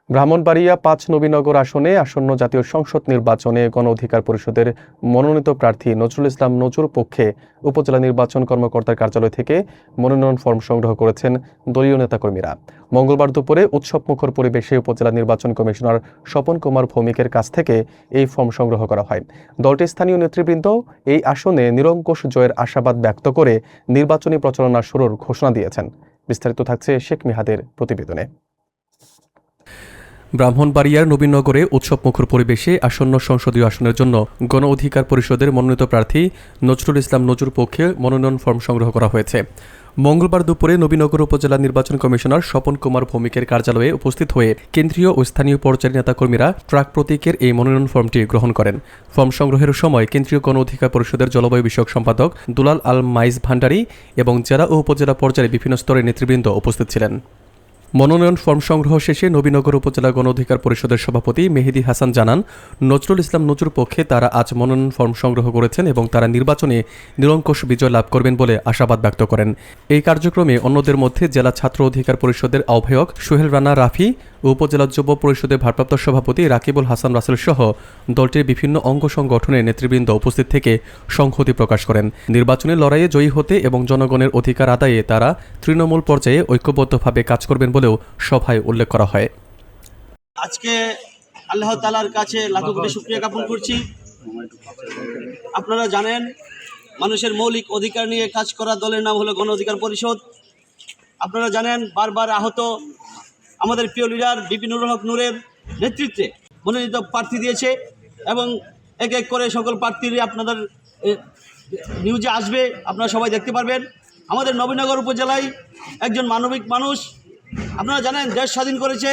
ব্রাহ্মণবাড়িয়া ৫ নবীনগর আসনে আসন্ন জাতীয় সংসদ নির্বাচনে গণ অধিকার পরিষদের মনোনীত প্রার্থী নজরুল ইসলাম নজুর পক্ষে উপজেলা নির্বাচন কর্মকর্তার কার্যালয় থেকে মনোনয়ন ফর্ম সংগ্রহ করেছেন দলীয় নেতাকর্মীরা। মঙ্গলবার দুপুরে উৎসবমুখর পরিবেশে উপজেলা নির্বাচন কমিশনার স্বপন কুমার ভৌমিকের কাছ থেকে এই ফর্ম সংগ্রহ করা হয়। দলটির স্থানীয় নেতৃবৃন্দ এই আসনে নিরঙ্কুশ জয়ের আশাবাদ ব্যক্ত করে নির্বাচনী প্রচারণা শুরুর ঘোষণা দিয়েছেন। বিস্তারিত থাকছে শেখ মিহাদের প্রতিবেদনে। ব্রাহ্মণবাড়িয়ার নবীনগরে উৎসবমুখর পরিবেশে আসন্ন সংসদীয় আসনের জন্য গণ অধিকার পরিষদের মনোনীত প্রার্থী নজরুল ইসলাম নজুর পক্ষে মনোনয়ন ফর্ম সংগ্রহ করা হয়েছে। মঙ্গলবার দুপুরে নবীনগর উপজেলা নির্বাচন কমিশনার স্বপন কুমার ভৌমিকের কার্যালয়ে উপস্থিত হয়ে কেন্দ্রীয় ও স্থানীয় পর্যায়ের নেতাকর্মীরা ট্রাক প্রতীকের এই মনোনয়ন ফর্মটি গ্রহণ করেন। ফর্ম সংগ্রহের সময় কেন্দ্রীয় গণ অধিকার পরিষদের জলবায়ু বিষয়ক সম্পাদক দুলাল আল মাইজ ভান্ডারী এবং জেলা ও উপজেলা পর্যায়ে বিভিন্ন স্তরের নেতৃবৃন্দ উপস্থিত ছিলেন। মনোনয়ন ফর্ম সংগ্রহ শেষে নবীনগর উপজেলা গণ অধিকার পরিষদের সভাপতি মেহেদী হাসান জানান, নজরুল ইসলাম নজুর পক্ষে তারা আজ মনোনয়ন ফর্ম সংগ্রহ করেছেন এবং তারা নির্বাচনে নিরঙ্কুশ বিজয় লাভ করবেন বলে আশাবাদ ব্যক্ত করেন। এই কার্যক্রমে অন্যদের মধ্যে জেলা ছাত্র অধিকার পরিষদের আহ্বায়ক সোহেল রানা রাফি ও উপজেলা যুব পরিষদের ভারপ্রাপ্ত সভাপতি রাকিবুল হাসান রাসেল সহ দলটির বিভিন্ন অঙ্গ সংগঠনের নেতৃবৃন্দ উপস্থিত থেকে সংহতি প্রকাশ করেন। নির্বাচনী লড়াইয়ে জয়ী হতে এবং জনগণের অধিকার আদায়ে তারা তৃণমূল পর্যায়ে ঐক্যবদ্ধভাবে কাজ করবেন বলেও সভায় উল্লেখ করা হয়। আজকে আল্লাহ তাআলার কাছে লাখো কোটি শুকরিয়া জ্ঞাপন করছি। আপনারা জানেন, মানুষের মৌলিক অধিকার নিয়ে কাজ করা দলের নাম হলো গণ অধিকার পরিষদ। আপনারা জানেন, বারবার আহত আমাদের প্রিয় লিডার বিপিনুর হক নূরের নেতৃত্বে মনোনীত প্রার্থী দিয়েছে এবং এক এক করে সকল প্রার্থীরা আপনাদের নিউজে আসবে, আপনারা সবাই দেখতে পারবেন। আমাদের নবীনগর উপজেলায় একজন মানবিক মানুষ, আপনারা জানেন দেশ স্বাধীন করেছে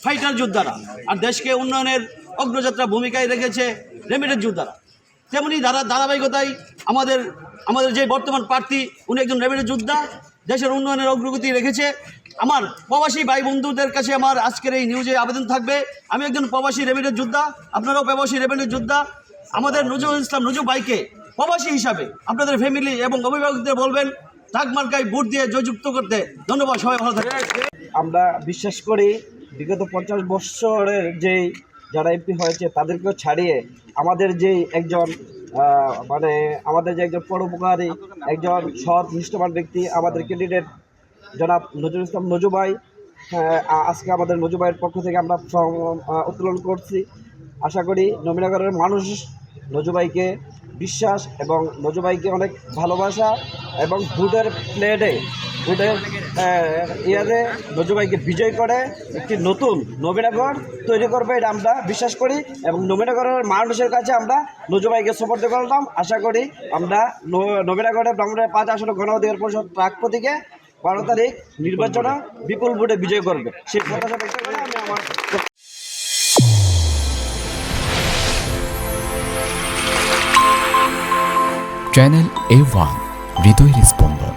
ফাইটার যোদ্ধারা, আর দেশকে উন্নয়নের অগ্রযাত্রা ভূমিকায় রেখেছে রেমিটেন্স যোদ্ধারা। তেমনি ধারাবাহিকতায় আমাদের যে বর্তমান প্রার্থী, উনি একজন রেমিটেন্স যোদ্ধা, দেশের উন্নয়নের অগ্রগতি রেখেছে। আমার প্রবাসী ভাই বন্ধুদের কাছে আমার আজকের এই নিউজে আবেদন থাকবে, আমি একজন প্রবাসী রেমিটেন্স যোদ্ধা, আপনারাও প্রবাসী রেমিটেন্স যোদ্ধা। আমাদের নজরুল ইসলাম নজু ভাইকে প্রবাসী হিসাবে আপনাদের ফ্যামিলি এবং অভিভাবকদের বলবেন ট্রাক মার্কায় ভোট দিয়ে জয়যুক্ত করতে। ধন্যবাদ, সবাই ভালো থাকবেন। আমরা বিশ্বাস করি বিগত 50 বছরের যেই যারা এমপি হয়েছে তাদেরকেও ছাড়িয়ে আমাদের যেই একজন আমাদের যে একজন পরোপকারী, একজন সৎ নিষ্ঠবান ব্যক্তি, আমাদের ক্যান্ডিডেট জনাব নজরুল ইসলাম নজু ভাই, আজকে আমাদের নজু ভাইয়ের পক্ষ থেকে আমরা উত্তোলন করছি। আশা করি নবীনগরের মানুষ নজু ভাইকে বিশ্বাস এবং নজু ভাইকে অনেক ভালোবাসা এবং ভোটের ইয়ারে নজু ভাইকে বিজয় করে একটি নতুন নবীনগর তৈরি করবে, এটা আমরা বিশ্বাস করি এবং নবীনগরের মানুষের কাছে আমরা নজু ভাইকে সাপোর্ট করলাম। আশা করি আমরা নবীনগরের ব্রাহ্মণবাড়িয়া 5 আসনে গণ অধিকার পরিষদ প্রাক প্রতীকে 12 তারিখ নির্বাচনে বিপুল ভোটে বিজয় করবে, সেই প্রত্যাশা ব্যক্ত করে আমি আমার চ্যানেল A1 হৃদয়ের স্পন্দন।